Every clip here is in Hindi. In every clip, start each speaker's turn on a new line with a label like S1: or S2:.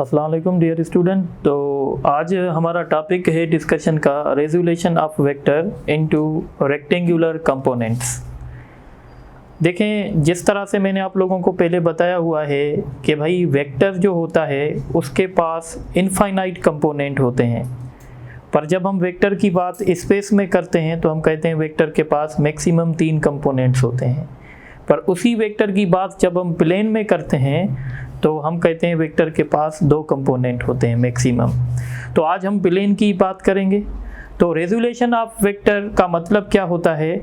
S1: अस्सलाम वालेकुम डियर स्टूडेंट। तो आज हमारा टॉपिक है डिस्कशन का resolution of vector into rectangular components. देखें, जिस तरह से मैंने आप लोगों को पहले बताया हुआ है कि भाई वेक्टर जो होता है उसके पास इनफाइनाइट कंपोनेंट होते हैं, पर जब हम वेक्टर की बात स्पेस में करते हैं तो हम कहते हैं वेक्टर के पास मैक्सिमम 3 कंपोनेंट्स होते हैं। पर उसी वेक्टर की बात जब हम प्लेन में करते हैं तो हम कहते हैं वेक्टर के पास 2 कंपोनेंट होते हैं मैक्सिमम। तो आज हम प्लेन की बात करेंगे। तो रेजोल्यूशन ऑफ वेक्टर का मतलब क्या होता है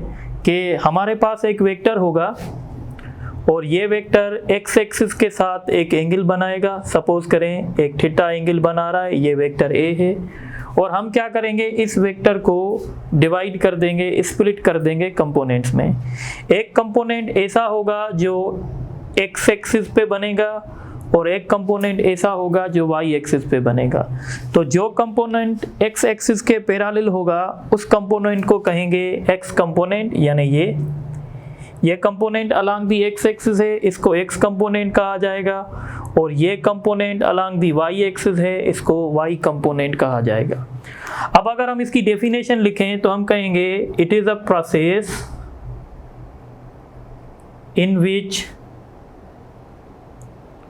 S1: कि हमारे पास एक वेक्टर होगा और ये वेक्टर एक्स एक्सिस के साथ एक एंगल बनाएगा। सपोज करें एक थीटा एंगल बना रहा है, ये वेक्टर ए है, और हम क्या करेंगे, इस वेक्टर को डिवाइड कर देंगे, स्प्लिट कर देंगे कंपोनेंट्स में। एक कंपोनेंट ऐसा होगा जो एक्स एक्सिस पे बनेगा और एक कंपोनेंट ऐसा होगा जो वाई एक्सिस पे बनेगा। तो जो कंपोनेंट एक्स एक्सिस के पैरेलल होगा उस कंपोनेंट को कहेंगे एक्स कंपोनेंट, यानी ये component along the X axis है, इसको एक्स कंपोनेंट कहा जाएगा, और ये component along the Y axis है, इसको वाई कंपोनेंट कहा जाएगा। अब अगर हम इसकी डेफिनेशन लिखें तो हम कहेंगे it is a process in which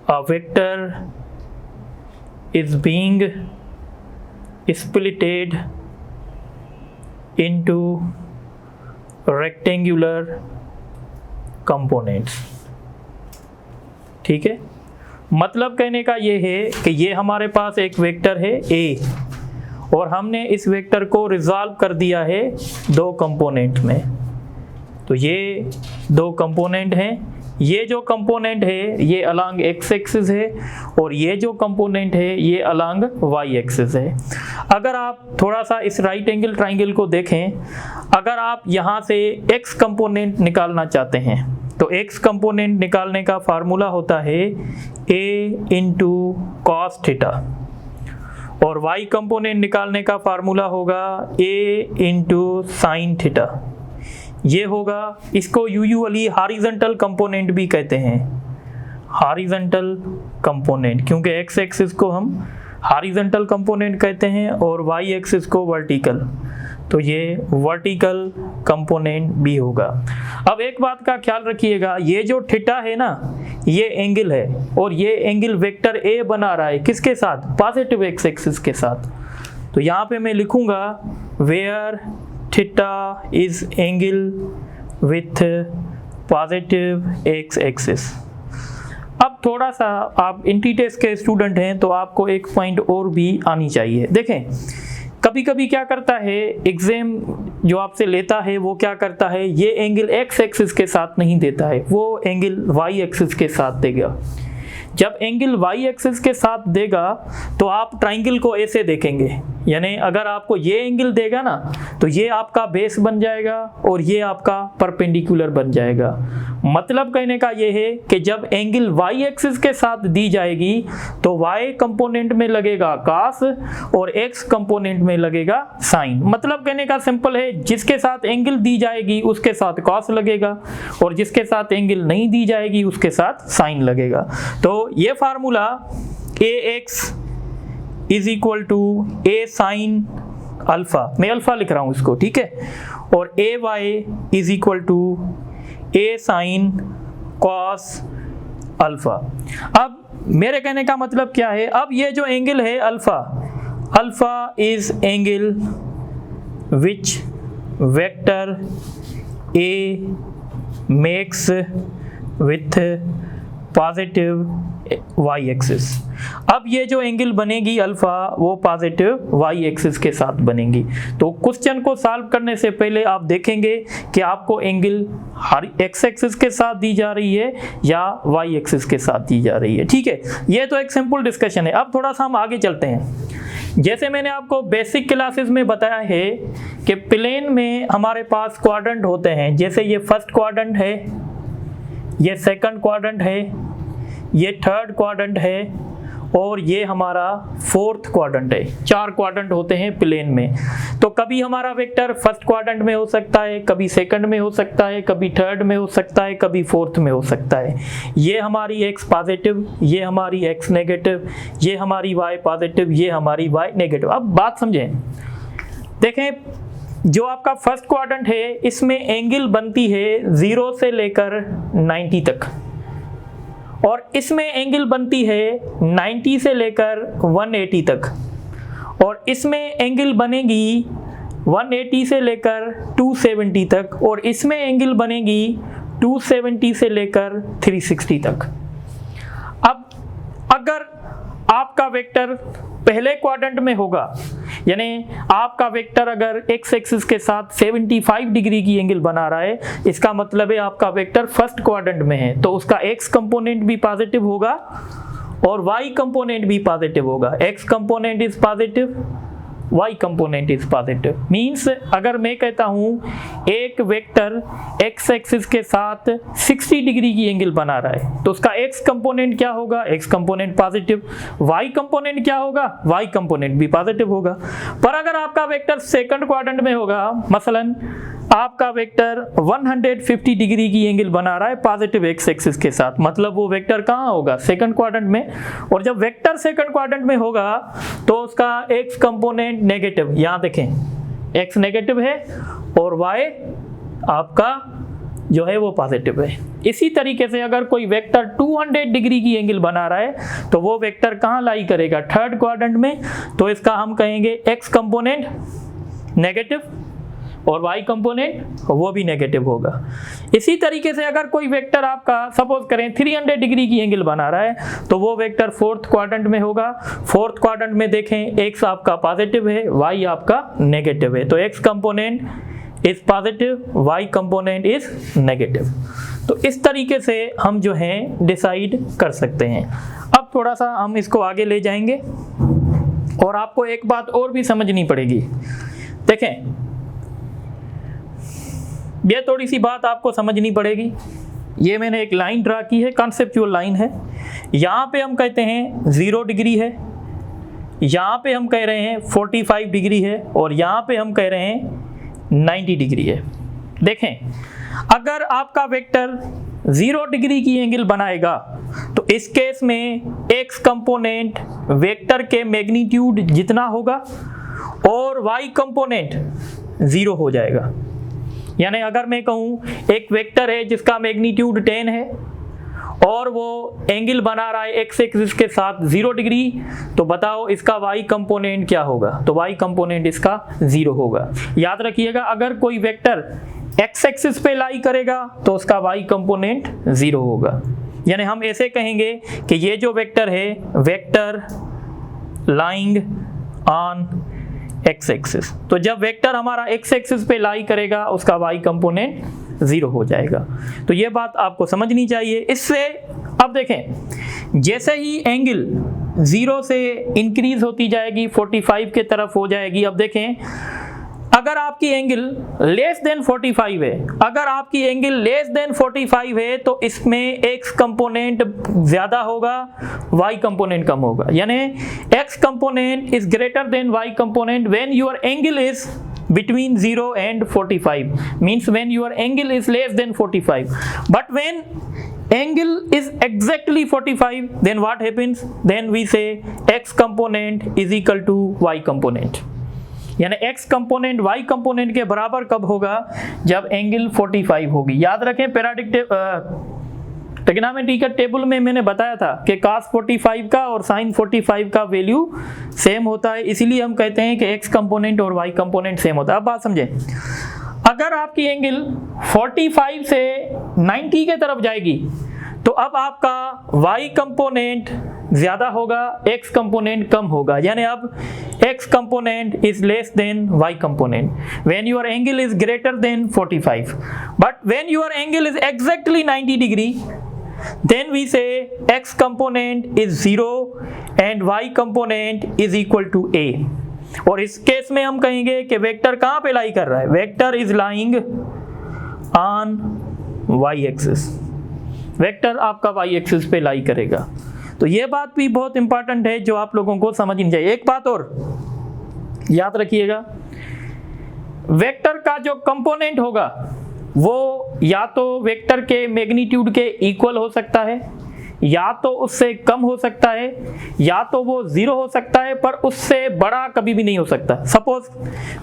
S1: a vector is being splitted into rectangular components। ठीक है, मतलब कहने का ये है कि ये हमारे पास एक वेक्टर है A और हमने इस वेक्टर को रिजॉल्व कर दिया है 2 कंपोनेंट में। तो ये 2 कंपोनेंट हैं। ये जो कंपोनेंट है ये अलोंग एक्स एक्सिस है और ये जो कंपोनेंट है ये अलोंग वाई एक्सिस है। अगर आप थोड़ा सा इस राइट एंगल ट्राइंगल को देखें, अगर आप यहाँ से एक्स कंपोनेंट निकालना चाहते हैं तो एक्स कंपोनेंट निकालने का फार्मूला होता है a इंटू कॉस थीटा, और वाई कंपोनेंट निकालने का फार्मूला होगा a इंटू साइन थीटा। ये होगा, इसको यूजुअली हॉरिजॉन्टल कंपोनेंट भी कहते हैं, हॉरिजॉन्टल कंपोनेंट, क्योंकि एक्स एक्सिस को हम हॉरिजॉन्टल कंपोनेंट कहते हैं और वाई एक्सिस को वर्टिकल, तो ये वर्टिकल कंपोनेंट भी होगा। अब एक बात का ख्याल रखिएगा, ये जो थीटा है ना, ये एंगल है और ये एंगल वेक्टर ए बना रहा है किसके साथ, पॉजिटिव एक्स एक्सिस के साथ। तो यहाँ पे मैं लिखूंगा where theta is angle with positive X axis. अब थोड़ा सा आप इंटीटेस के स्टूडेंट हैं तो आपको एक पॉइंट और भी आनी चाहिए। देखें, कभी कभी क्या करता है एग्जाम जो आपसे लेता है वो क्या करता है, ये एंगल एक्स एक्सिस के साथ नहीं देता है, वो एंगल वाई एक्सिस के साथ देगा। जब एंगल वाई एक्सिस के साथ देगा तो आप ट्राइंगल को ऐसे देखेंगे, यानी अगर आपको ये एंगल देगा ना तो ये आपका बेस बन जाएगा और ये आपका परपेंडिकुलर बन जाएगा। मतलब कहने का ये है कि जब एंगल वाई एक्सिस के साथ दी जाएगी तो वाई कंपोनेंट में लगेगा कॉस और एक्स कंपोनेंट में लगेगा साइन। मतलब कहने का सिंपल है, जिसके साथ एंगल दी जाएगी उसके साथ कॉस लगेगा और जिसके साथ एंगल नहीं दी जाएगी उसके साथ साइन लगेगा। तो ये formula ax is equal to a sine alpha, मैं अल्फा लिख रहा हूं इसको, ठीक है, और ay is equal to a sine cos alpha. अब मेरे कहने का मतलब क्या है, अब ये जो एंगल है alpha, alpha is angle which vector a makes with positive Y axis. अब ये जो एंगल बनेगी अल्फा वो पॉजिटिव वाई एक्सिस के साथ बनेगी। तो क्वेश्चन को सॉल्व करने से पहले आप देखेंगे कि आपको एंगल एक्स एक्सिस के साथ दी जा रही है या वाई एक्सिस के साथ दी जा रही है, ठीक है। ये तो एक सिंपल डिस्कशन है। अब थोड़ा सा हम आगे चलते हैं। जैसे मैंने आपको बेसिक क्लासेस में बताया है कि प्लेन में हमारे पास क्वाड्रेंट होते हैं, जैसे ये फर्स्ट क्वाड्रेंट है, ये सेकंड क्वाड्रेंट है, ये थर्ड क्वाड्रेंट है और ये हमारा फोर्थ क्वाड्रेंट है। 4 क्वाड्रेंट होते हैं प्लेन में, तो कभी हमारा वेक्टर फर्स्ट क्वाड्रेंट में हो सकता है, कभी सेकंड में हो सकता है, कभी थर्ड में हो सकता है, कभी फोर्थ में हो सकता है। ये हमारी x पॉजिटिव, ये हमारी x नेगेटिव, ये हमारी y पॉजिटिव, ये हमारी y नेगेटिव। अब बात समझें, देखें जो आपका फर्स्ट क्वाड्रेंट है इसमें एंगल बनती है 0 से लेकर 90 तक, और इसमें एंगल बनती है 90 से लेकर 180 तक, और इसमें एंगल बनेगी 180 से लेकर 270 तक, और इसमें एंगल बनेगी 270 से लेकर 360 तक। अब अगर आपका वेक्टर पहले क्वाड्रेंट में होगा, यानी आपका वेक्टर अगर x एक्सिस के साथ 75 डिग्री की एंगल बना रहा है, इसका मतलब है आपका वेक्टर फर्स्ट क्वाड्रेंट में है, तो उसका x कंपोनेंट भी पॉजिटिव होगा और y कंपोनेंट भी पॉजिटिव होगा। x component is positive, y component is positive. Means अगर मैं कहता हूं एक वेक्टर x एक्सिस के साथ 60 डिग्री की एंगल बना रहा है, तो उसका x कंपोनेंट क्या होगा? x component positive. y component क्या होगा? y कंपोनेंट भी पॉजिटिव होगा। पर अगर आपका वेक्टर सेकंड क्वाड्रेंट में होगा, मसलन आपका वेक्टर 150 डिग्री की एंगल बना रहा है पॉजिटिव x एक्सिस के साथ, मतलब वो वेक्टर कहाँ होगा? सेकंड क्वाड्रेंट में। और जब वेक्टर सेकंड क्वाड्रेंट में होगा तो उसका x कंपोनेंट नेगेटिव, यहाँ देखें x नेगेटिव है और y आपका जो है वो पॉजिटिव है। इसी तरीके से अगर कोई वेक्टर 200 डिग्री की एंगल बना रहा है तो वो वेक्टर कहाँ लाई करेगा? थर्ड क्वाड्रेंट में। तो इसका हम कहेंगे x कंपोनेंट नेगेटिव और y कंपोनेंट वो भी नेगेटिव होगा। इसी तरीके से अगर कोई वेक्टर आपका सपोज करें 300 डिग्री की एंगल बना रहा है तो वो वेक्टर फोर्थ क्वाड्रेंट में होगा। फोर्थ क्वाड्रेंट में देखें x आपका पॉजिटिव है, y आपका नेगेटिव है, तो x component is positive, y component is negative. तो इस तरीके से हम जो हैं डिसाइड कर सकते हैं। अब थोड़ा सा हम इसको आगे ले जाएंगे और आपको एक बात और भी समझनी पड़ेगी। देखें ये थोड़ी सी बात आपको समझनी पड़ेगी। ये मैंने एक लाइन ड्रा की है, कॉन्सेप्चुअल लाइन है। यहाँ पे हम कहते हैं 0 डिग्री है, यहाँ पे हम कह रहे हैं 45 डिग्री है, और यहाँ पे हम कह रहे हैं 90 डिग्री है। देखें अगर आपका वेक्टर 0 डिग्री की एंगल बनाएगा तो इस केस में x कंपोनेंट वेक्टर के मैग्नीट्यूड जितना होगा और y कंपोनेंट 0 हो जाएगा। यानी अगर मैं कहूँ एक वेक्टर है जिसका मैग्नीट्यूड 10 है और वो एंगल बना रहा है x एक्सिस के साथ 0 डिग्री, तो बताओ इसका y कंपोनेंट क्या होगा? तो y कंपोनेंट इसका 0 होगा। याद रखिएगा अगर कोई वेक्टर x एक्सिस पे लाई करेगा तो उसका y कंपोनेंट 0 होगा। यानी हम ऐसे कहेंगे कि ये जो वेक्टर है vector lying on x axis, तो जब वेक्टर हमारा x एक्सिस पे लाई करेगा उसका y कंपोनेंट 0 हो जाएगा। तो ये बात आपको समझनी चाहिए। इससे अब देखें जैसे ही एंगल 0 से इंक्रीज होती जाएगी 45 के तरफ हो जाएगी। अब देखें अगर आपकी एंगल लेस देन 45 है, अगर आपकी एंगल लेस देन 45 है तो इसमें x कंपोनेंट ज़्यादा होगा, y कंपोनेंट कम होगा। यानी x component is greater than y component when your angle is between 0 and 45, means when your angle is less than 45. But when angle is exactly 45, then what happens? Then we say x component is equal to y component. यानी x कंपोनेंट y कंपोनेंट के बराबर कब होगा? जब एंगल 45 होगी। याद रखें पैराडिक ट्रिग्नोमेट्री का टेबल में मैंने बताया था कि cos 45 का और sin 45 का वैल्यू सेम होता है, इसीलिए हम कहते हैं कि x कंपोनेंट और y कंपोनेंट सेम होता है। अब बात समझें, अगर आपकी एंगल 45 से 90 के तरफ जाएगी तो अब आपका y कंपोनेंट ज़्यादा होगा, x कंपोनेंट कम होगा। यानी अब x component is less than y component when your angle is greater than 45, but when your angle is exactly 90 degree then we say x component is 0 and y component is equal to a। और इस केस में हम कहेंगे कि वेक्टर कहाँ पे लाई कर रहा है? Vector is lying on y axis, vector आपका y एक्सिस पे लाई करेगा। तो ये बात भी बहुत इंपॉर्टेंट है जो आप लोगों को समझनी चाहिए। एक बात और याद रखिएगा, वेक्टर का जो कंपोनेंट होगा वो या तो वेक्टर के मैग्नीट्यूड के इक्वल हो सकता है, या तो उससे कम हो सकता है, या तो वो 0 हो सकता है, पर उससे बड़ा कभी भी नहीं हो सकता। सपोज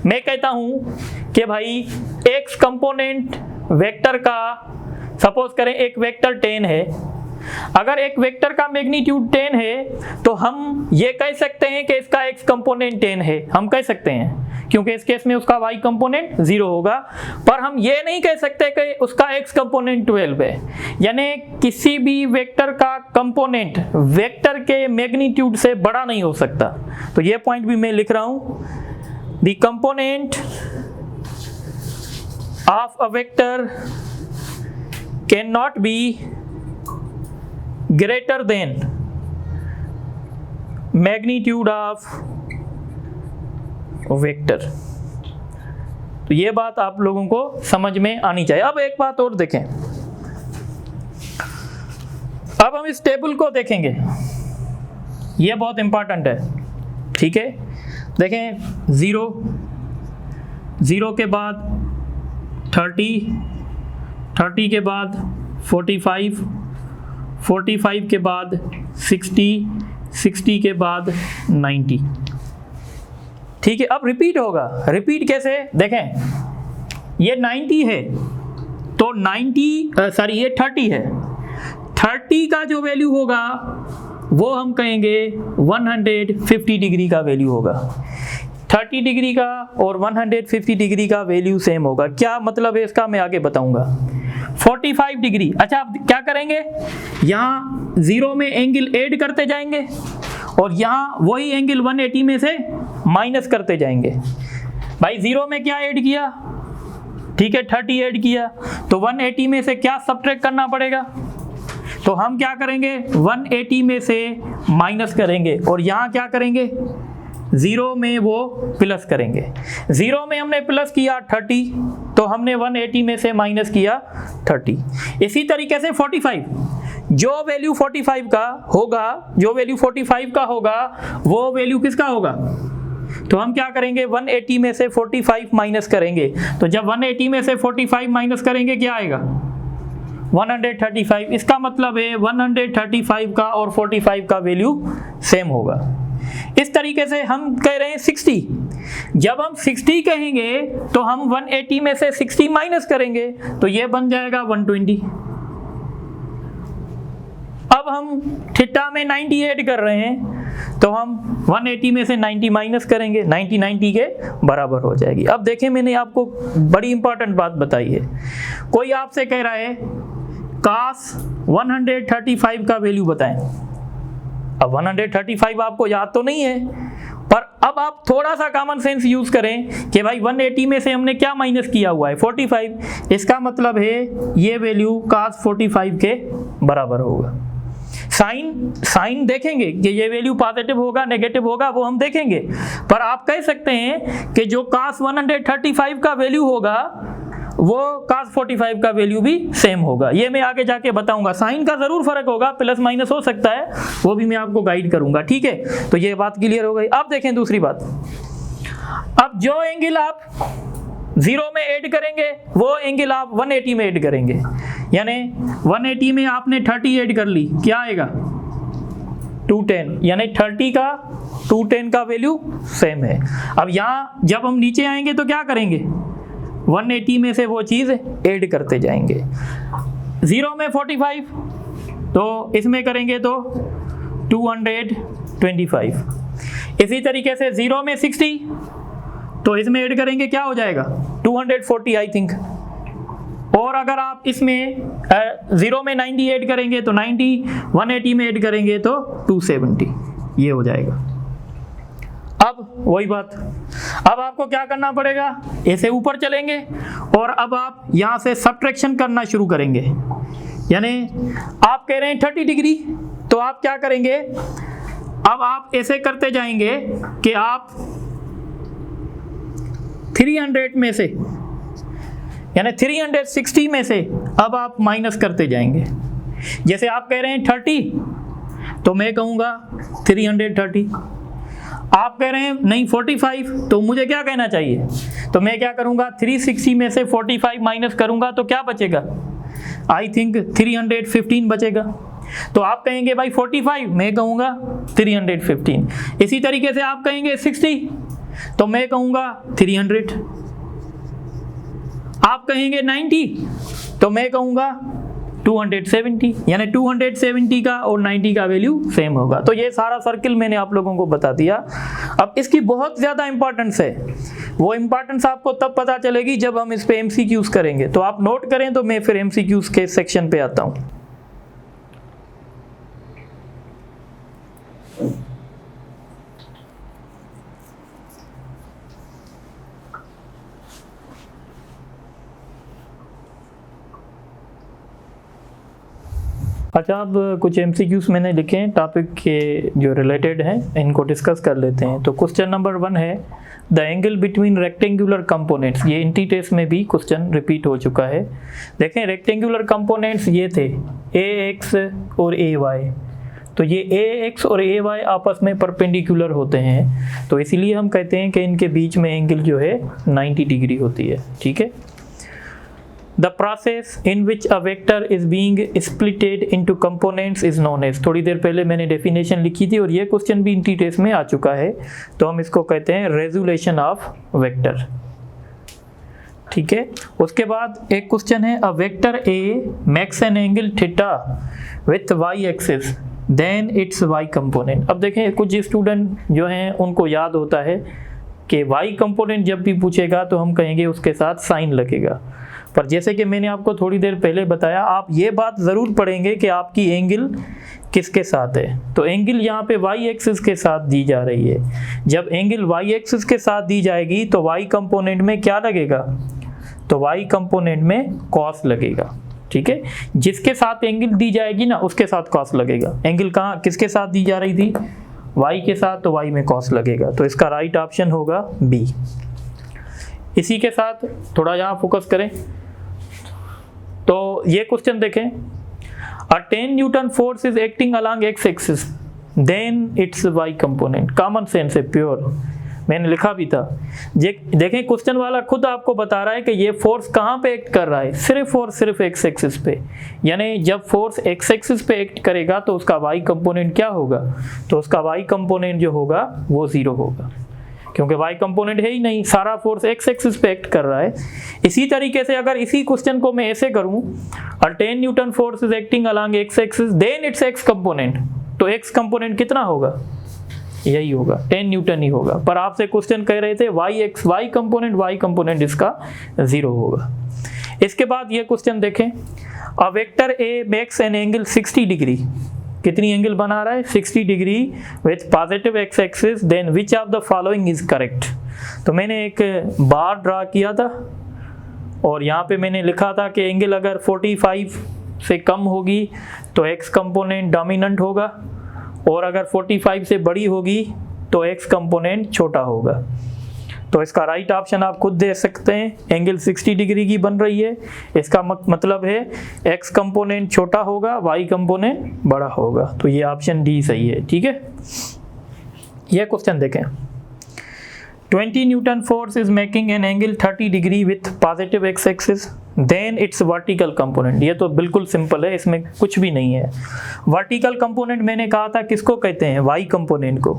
S1: मैं कहता हूं कि भाई x कंपोनेंट वेक्टर का, सपोज करें एक वेक्टर 10 है, अगर एक वेक्टर का मैग्नीट्यूड 10 है तो हम ये कह सकते हैं कि इसका x कंपोनेंट 10 है, हम कह सकते हैं, क्योंकि इस केस में उसका y कंपोनेंट 0 होगा। पर हम ये नहीं कह सकते कि उसका x कंपोनेंट 12 है। यानी किसी भी वेक्टर का कंपोनेंट वेक्टर के मैग्नीट्यूड से बड़ा नहीं हो सकता। तो ये पॉइंट भी मैं लिख रहा हूं, the component of a vector can not be greater than magnitude of vector। तो ये बात आप लोगों को समझ में आनी चाहिए। अब एक बात और देखें, अब हम इस टेबल को देखेंगे, ये बहुत इंपॉर्टेंट है, ठीक है। देखें 0 के बाद 30 के बाद 45 के बाद 60 के बाद 90, ठीक है। अब रिपीट होगा, रिपीट कैसे देखें, ये 90 है तो ये 30 है, 30 का जो वैल्यू होगा वो हम कहेंगे 150 डिग्री का वैल्यू होगा। 30 डिग्री का और 150 डिग्री का वैल्यू सेम होगा। क्या मतलब है इसका, मैं आगे बताऊंगा। 45 डिग्री, अच्छा आप क्या करेंगे, यहाँ 0 में एंगल ऐड करते जाएंगे और यहाँ वही एंगल 180 में से माइनस करते जाएंगे। भाई 0 में क्या ऐड किया, ठीक है 30 ऐड किया, तो 180 में से क्या सब्ट्रैक्ट करना पड़ेगा, तो हम क्या करेंगे 180 में से माइनस करेंगे और यहाँ क्या करेंगे 0 में वो प्लस करेंगे। 0 में हमने प्लस किया 30, तो हमने 180 में से माइनस किया 30। इसी तरीके से 45, जो वैल्यू 45 का होगा, जो वैल्यू 45 का होगा वो वैल्यू किसका होगा, तो हम क्या करेंगे 180 में से 45 माइनस करेंगे। तो जब 180 में से 45 माइनस करेंगे क्या आएगा 135। इसका मतलब है 135 का और 45 का वैल्यू सेम होगा। इस तरीके से हम कह रहे हैं 60, जब हम 60 कहेंगे तो हम 180 में से 60 माइनस करेंगे तो ये बन जाएगा 120। अब हम थीटा में 90 ऐड कर रहे हैं तो हम 180 में से 90 माइनस करेंगे, 90 के बराबर हो जाएगी। अब देखें मैंने आपको बड़ी इंपॉर्टेंट बात बताई है, कोई आपसे कह रहा है cos 135 का वैल्यू बताएं। अब 135 आपको याद तो नहीं है, पर अब आप थोड़ा सा कॉमन सेंस यूज करें कि भाई 180 में से हमने क्या माइनस किया हुआ है 45, इसका मतलब है ये वैल्यू cos 45 के बराबर होगा। साइन देखेंगे कि ये वैल्यू पॉजिटिव होगा नेगेटिव होगा वो हम देखेंगे, पर आप कह सकते हैं कि जो cos 135 का वैल्यू होगा वो cos 45 का वैल्यू भी सेम होगा। ये मैं आगे जाके बताऊंगा, साइन का जरूर फर्क होगा, प्लस माइनस हो सकता है, वो भी मैं आपको गाइड करूंगा, ठीक है। तो ये बात क्लियर हो गई। अब देखें दूसरी बात, अब जो एंगल आप 0 में ऐड करेंगे वो एंगल आप 180 में ऐड करेंगे, यानी 180 में आपने 30 ऐड कर ली, क्या आएगा 210, यानी 30 का 210 का वैल्यू सेम है। अब यहाँ जब हम नीचे आएंगे तो क्या करेंगे 180 में से वो चीज़ ऐड करते जाएंगे। 0 में 45 तो इसमें करेंगे तो 225। इसी तरीके से 0 में 60 तो इसमें ऐड करेंगे क्या हो जाएगा 240 आई थिंक। और अगर आप इसमें 0 में 90 ऐड करेंगे तो 90, 180 में ऐड करेंगे तो 270, ये हो जाएगा। अब वही बात, अब आपको क्या करना पड़ेगा, ऐसे ऊपर चलेंगे और अब आप यहाँ से सब्ट्रैक्शन करना शुरू करेंगे। यानी आप कह रहे हैं 30 डिग्री, तो आप क्या करेंगे, अब आप ऐसे करते जाएंगे कि आप 300 में से यानी 360 में से अब आप माइनस करते जाएंगे। जैसे आप कह रहे हैं 30, तो मैं कहूँगा 330। आप कह रहे हैं नहीं 45, तो मुझे क्या कहना चाहिए? तो मैं क्या करूँगा, 360 में से 45 माइनस करूँगा तो क्या बचेगा? आई थिंक 315 बचेगा। तो आप कहेंगे भाई 45, मैं कहूँगा 315। इसी तरीके से आप कहेंगे 60, तो मैं कहूँगा 300। आप कहेंगे 90, तो मैं कहूँगा 270, यानी 270 का और 90 का वैल्यू सेम होगा। तो ये सारा सर्किल मैंने आप लोगों को बता दिया। अब इसकी बहुत ज़्यादा इंपॉर्टेंस है, वो इंपॉर्टेंस आपको तब पता चलेगी जब हम इस पे MCQs करेंगे। तो आप नोट करें, तो मैं फिर MCQs के सेक्शन पे आता हूँ। अच्छा, अब कुछ MCQs मैंने लिखे हैं टॉपिक के जो रिलेटेड हैं, इनको डिस्कस कर लेते हैं। तो क्वेश्चन नंबर 1 है the angle between rectangular components. ये इंटी टेस्ट में भी क्वेश्चन रिपीट हो चुका है। देखें, रेक्टेंगुलर कंपोनेंट्स ये थे AX और AY। तो ये AX और AY आपस में परपेंडिकुलर होते हैं, तो इसीलिए हम कहते हैं कि इनके बीच में एंगल जो है 90 डिग्री होती है। ठीक है। The process in which a vector is being splitted into components is known as। थोड़ी देर पहले मैंने डेफिनेशन लिखी थी और ये क्वेश्चन भी इंटी टेस्ट में आ चुका है, तो हम इसको कहते हैं रेजुलेशन ऑफ वेक्टर। ठीक है। उसके बाद एक क्वेश्चन है अ vector A makes an angle theta with y axis then its y component। अब देखें, कुछ स्टूडेंट जो हैं उनको याद होता है कि y कंपोनेंट जब भी पूछेगा तो हम कहेंगे उसके साथ साइन लगेगा। पर जैसे कि मैंने आपको थोड़ी देर पहले बताया, आप ये बात ज़रूर पढ़ेंगे कि आपकी एंगल किसके साथ है। तो एंगल यहाँ पे y एक्सिस के साथ दी जा रही है। जब एंगल y एक्सिस के साथ दी जाएगी तो y कंपोनेंट में क्या लगेगा? तो y कंपोनेंट में कॉस लगेगा। ठीक है। जिसके साथ एंगल दी जाएगी ना, उसके साथ कॉस लगेगा। एंगल कहाँ किसके साथ दी जा रही थी? y के साथ, तो y में कॉस लगेगा। तो इसका राइट ऑप्शन होगा B। इसी के साथ थोड़ा यहाँ फोकस करें, तो ये क्वेश्चन देखें a 10 newton force is acting along x axis then its y component. Common sense है, प्योर, मैंने लिखा भी था। देखें, क्वेश्चन वाला खुद आपको बता रहा है कि ये फोर्स कहाँ पे एक्ट कर रहा है, सिर्फ और सिर्फ x एक्सिस पे। यानी जब फोर्स x एक्सिस पे एक्ट करेगा तो उसका y कंपोनेंट क्या होगा? तो उसका y कंपोनेंट जो होगा वो 0 होगा, क्योंकि y कंपोनेंट है ही नहीं, सारा फोर्स x एक्सिस पे एक्ट कर रहा है। इसी तरीके से अगर इसी क्वेश्चन को मैं ऐसे करूं, a 10 newton force is acting along x axis then its x component, तो x कंपोनेंट कितना होगा? यही होगा, 10 न्यूटन ही होगा। पर आपसे क्वेश्चन कह रहे थे y कंपोनेंट इसका 0 होगा। इसके बाद ये क्वेश्चन देखें a vector A makes an angle 60 degree. कितनी एंगल बना रहा है? 60 degree with positive x axis, then which of the following is correct. तो मैंने एक बार ड्रा किया था और यहाँ पे मैंने लिखा था कि एंगल अगर 45 से कम होगी तो x कंपोनेंट डोमिनेंट होगा, और अगर 45 से बड़ी होगी तो x कंपोनेंट छोटा होगा। तो इसका राइट ऑप्शन आप खुद दे सकते हैं, एंगल 60 डिग्री की बन रही है, इसका मतलब है x कंपोनेंट छोटा होगा, y कंपोनेंट बड़ा होगा। तो ये ऑप्शन डी सही है। ठीक है। यह क्वेश्चन देखें 20 newton force is making an angle 30 degree with positive x axis then its vertical component. ये तो बिल्कुल सिंपल है, इसमें कुछ भी नहीं है। वर्टिकल कंपोनेंट मैंने कहा था किसको कहते हैं? y कंपोनेंट को।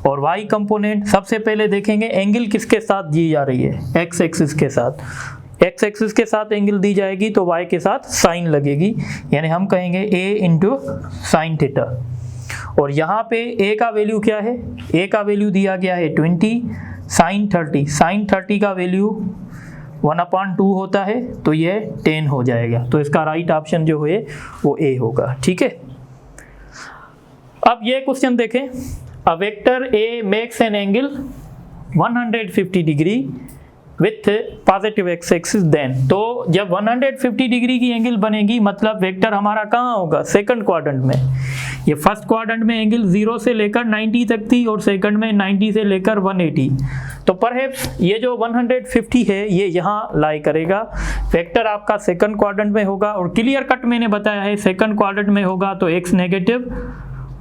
S1: और y कंपोनेंट सबसे पहले देखेंगे एंगल किसके साथ दी जा रही है? x एक्सिस के साथ। x एक्सिस के साथ एंगल दी जाएगी तो y के साथ साइन लगेगी, यानी हम कहेंगे a इंटू साइन थीटा। और यहाँ पे a का वैल्यू क्या है? a का वैल्यू दिया गया है 20, साइन 30, साइन 30 का वैल्यू 1/2 होता है, तो ये 10 हो जाएगा। तो इसका राइट ऑप्शन जो है वो A होगा। ठीक है। अब ये क्वेश्चन देखें a vector A makes an angle 150 degree with positive x axis then. तो जब 150 डिग्री की एंगल बनेगी मतलब वेक्टर हमारा कहाँ होगा? सेकंड क्वाड्रेंट में। ये फर्स्ट क्वाड्रेंट में एंगल 0 से लेकर 90 तक थी और सेकंड में 90 से लेकर 180। तो परहैप्स ये जो 150 है ये यहाँ लाई करेगा। वेक्टर आपका सेकंड क्वाड्रेंट में होगा और क्लियर कट मैंने बताया है सेकंड क्वाड्रेंट में होगा तो x नेगेटिव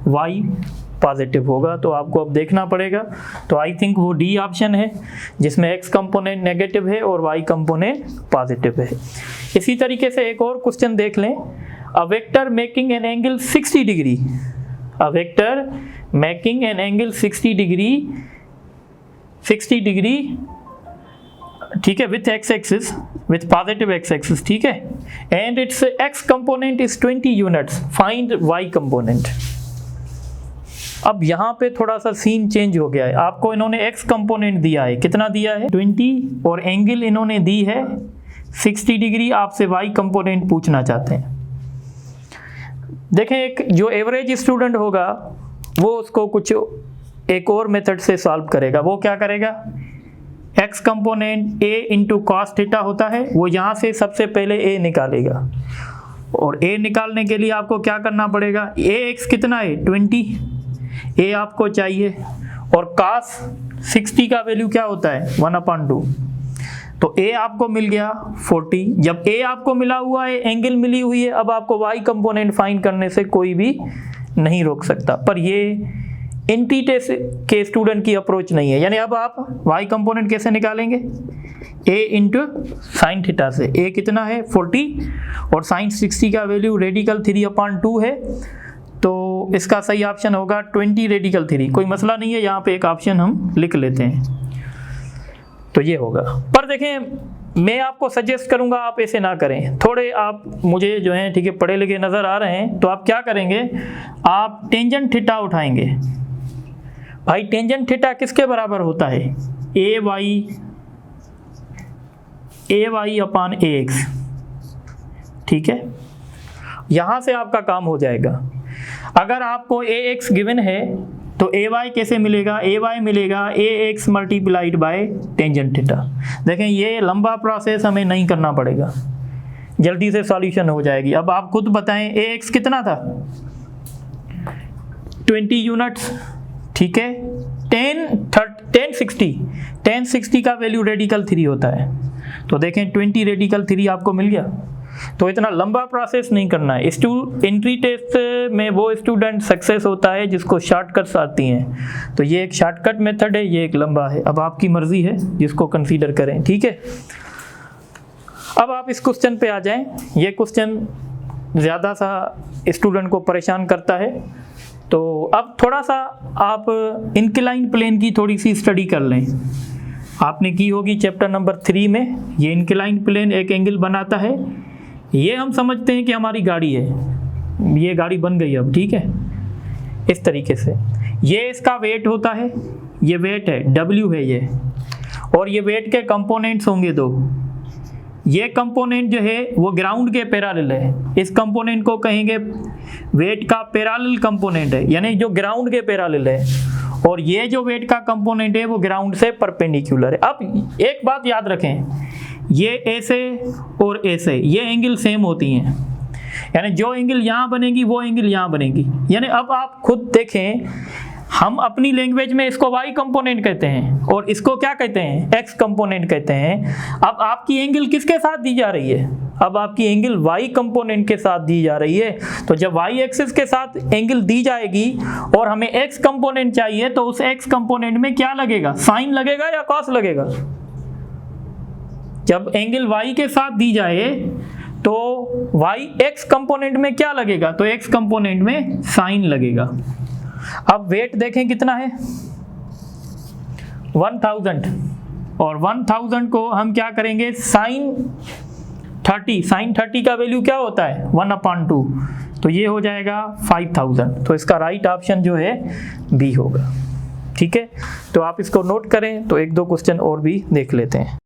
S1: y पॉजिटिव होगा। तो आपको अब देखना पड़ेगा, तो आई थिंक वो डी ऑप्शन है जिसमें x कंपोनेंट नेगेटिव है और y कंपोनेंट पॉजिटिव है। इसी तरीके से एक और क्वेश्चन देख लें, a vector making an angle 60 degree, a vector making an angle 60 degree, ठीक है, with x axis, with positive x axis, ठीक है, and it's x component is 20 units, find y component. अब यहाँ पे थोड़ा सा सीन चेंज हो गया है, आपको इन्होंने x कंपोनेंट दिया है, कितना दिया है 20, और एंगल इन्होंने दी है 60 डिग्री, आपसे y कंपोनेंट पूछना चाहते हैं। देखें, एक जो एवरेज स्टूडेंट होगा वो उसको कुछ एक और मेथड से सॉल्व करेगा। वो क्या करेगा, x component a into cos theta होता है, वो यहाँ से सबसे पहले a निकालेगा, और a निकालने के लिए आपको क्या करना पड़ेगा, ax कितना है 20, a आपको चाहिए, और cos 60 का वैल्यू क्या होता है 1/2, तो a आपको मिल गया 40। जब a आपको मिला हुआ है, एंगल मिली हुई है, अब आपको y कंपोनेंट फाइंड करने से कोई भी नहीं रोक सकता। पर ये एंटी टेस्ट के स्टूडेंट की अप्रोच नहीं है, यानी अब आप y कंपोनेंट कैसे निकालेंगे, a इंटू साइन थीटा से, a कितना है 40, और साइन 60 का वैल्यू रेडिकल 3/2 है, तो इसका सही ऑप्शन होगा 20 रेडिकल 3। कोई मसला नहीं है, यहाँ पे एक ऑप्शन हम लिख लेते हैं, तो ये होगा। पर देखें, मैं आपको सजेस्ट करूंगा आप ऐसे ना करें, थोड़े आप मुझे जो है, ठीक है, पढ़े लिखे नज़र आ रहे हैं, तो आप क्या करेंगे, आप टेंजेंट थीटा उठाएंगे। भाई टेंजेंट थीटा किसके बराबर होता है, ay अपान ax, ठीक है, यहाँ से आपका काम हो जाएगा। अगर आपको ax गिवन है तो ay कैसे मिलेगा, ay मिलेगा ax multiplied by tangent theta. देखें, ये लंबा प्रोसेस हमें नहीं करना पड़ेगा, जल्दी से सॉल्यूशन हो जाएगी। अब आप खुद बताएं, ax कितना था 20 यूनिट्स, ठीक है, 10 60 का वैल्यू रेडिकल 3 होता है, तो देखें 20 रेडिकल 3 आपको मिल गया। तो इतना लंबा प्रोसेस नहीं करना है। एंट्री टेस्ट में वो स्टूडेंट सक्सेस होता है जिसको शॉर्टकट्स आती हैं, तो ये एक शॉर्टकट मेथड है, ये एक लंबा है। अब आपकी मर्जी है जिसको कंसीडर करें, ठीक है। अब आप इस क्वेश्चन पे आ जाएं। ये क्वेश्चन ज़्यादा सा स्टूडेंट को परेशान करता है, तो अब थोड़ा सा आप इंक्लाइन प्लेन की थोड़ी सी स्टडी कर लें। आपने की होगी चैप्टर नंबर 3 में। ये इंक्लाइन प्लेन एक एंगल बनाता है, ये हम समझते हैं कि हमारी गाड़ी है, ये गाड़ी बन गई अब, ठीक है, इस तरीके से। ये इसका वेट होता है, ये वेट है W है ये, और ये वेट के कंपोनेंट्स होंगे 2। ये कंपोनेंट जो है वो ग्राउंड के पैरेलल है, इस कंपोनेंट को कहेंगे वेट का पैरेलल कंपोनेंट है, यानी जो ग्राउंड के पैरेलल है, और ये जो वेट का कंपोनेंट है वो ग्राउंड से परपेंडिकुलर है। अब एक बात याद रखें, ये ऐसे और ऐसे ये एंगल सेम होती हैं, यानी जो एंगल यहाँ बनेगी वो एंगल यहाँ बनेगी। यानी अब आप खुद देखें, हम अपनी लैंग्वेज में इसको y कंपोनेंट कहते हैं और इसको क्या कहते हैं, x कंपोनेंट कहते हैं। अब आपकी एंगल किसके साथ दी जा रही है, अब आपकी एंगल y कंपोनेंट के साथ दी जा रही है। तो जब y एक्सिस के साथ एंगल दी जाएगी और हमें x कंपोनेंट चाहिए, तो उस x कंपोनेंट में क्या लगेगा, साइन लगेगा या कॉस लगेगा। जब एंगल y के साथ दी जाए तो y x कंपोनेंट में क्या लगेगा, तो x कंपोनेंट में साइन लगेगा। अब वेट देखें कितना है 1000, और 1000 को हम क्या करेंगे, साइन 30 का वैल्यू क्या होता है 1/2, तो ये हो जाएगा 5000। तो इसका राइट ऑप्शन जो है बी होगा, ठीक है। तो आप इसको नोट करें, तो 1-2 क्वेश्चन और भी देख लेते हैं।